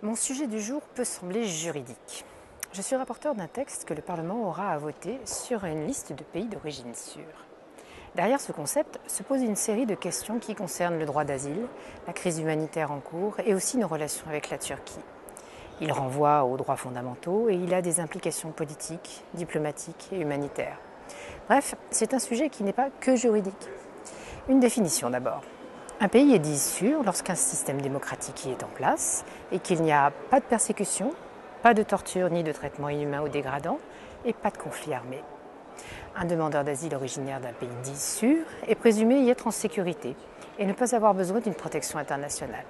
Mon sujet du jour peut sembler juridique. Je suis rapporteur d'un texte que le Parlement aura à voter sur une liste de pays d'origine sûre. Derrière ce concept se pose une série de questions qui concernent le droit d'asile, la crise humanitaire en cours et aussi nos relations avec la Turquie. Il renvoie aux droits fondamentaux et il a des implications politiques, diplomatiques et humanitaires. Bref, c'est un sujet qui n'est pas que juridique. Une définition d'abord. Un pays est dit sûr lorsqu'un système démocratique y est en place et qu'il n'y a pas de persécution, pas de torture ni de traitement inhumain ou dégradant et pas de conflit armé. Un demandeur d'asile originaire d'un pays dit sûr est présumé y être en sécurité et ne pas avoir besoin d'une protection internationale.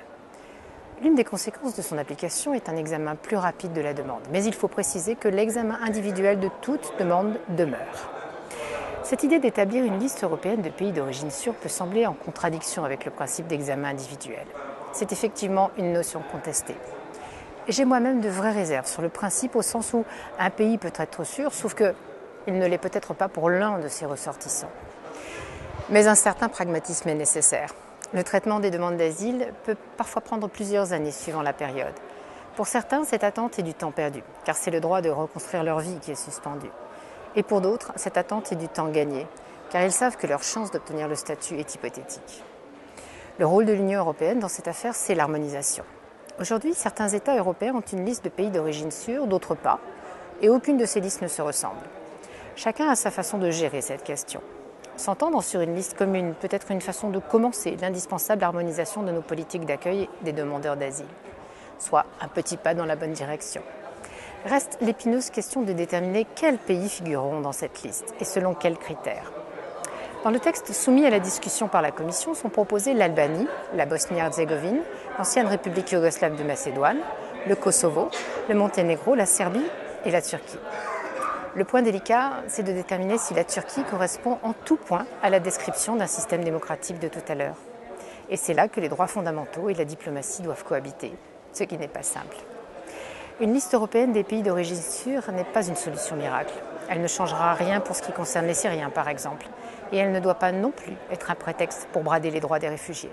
L'une des conséquences de son application est un examen plus rapide de la demande, mais il faut préciser que l'examen individuel de toute demande demeure. Cette idée d'établir une liste européenne de pays d'origine sûre peut sembler en contradiction avec le principe d'examen individuel. C'est effectivement une notion contestée. Et j'ai moi-même de vraies réserves sur le principe au sens où un pays peut être sûr, sauf qu'il ne l'est peut-être pas pour l'un de ses ressortissants. Mais un certain pragmatisme est nécessaire. Le traitement des demandes d'asile peut parfois prendre plusieurs années suivant la période. Pour certains, cette attente est du temps perdu, car c'est le droit de reconstruire leur vie qui est suspendu. Et pour d'autres, cette attente est du temps gagné, car ils savent que leur chance d'obtenir le statut est hypothétique. Le rôle de l'Union européenne dans cette affaire, c'est l'harmonisation. Aujourd'hui, certains États européens ont une liste de pays d'origine sûre, d'autres pas, et aucune de ces listes ne se ressemble. Chacun a sa façon de gérer cette question. S'entendre sur une liste commune peut être une façon de commencer l'indispensable harmonisation de nos politiques d'accueil des demandeurs d'asile, soit un petit pas dans la bonne direction. Reste l'épineuse question de déterminer quels pays figureront dans cette liste et selon quels critères. Dans le texte soumis à la discussion par la Commission sont proposés l'Albanie, la Bosnie-Herzégovine, l'ancienne République yougoslave de Macédoine, le Kosovo, le Monténégro, la Serbie et la Turquie. Le point délicat, c'est de déterminer si la Turquie correspond en tout point à la description d'un système démocratique de tout à l'heure. Et c'est là que les droits fondamentaux et la diplomatie doivent cohabiter, ce qui n'est pas simple. Une liste européenne des pays d'origine sûre n'est pas une solution miracle. Elle ne changera rien pour ce qui concerne les Syriens, par exemple. Et elle ne doit pas non plus être un prétexte pour brader les droits des réfugiés.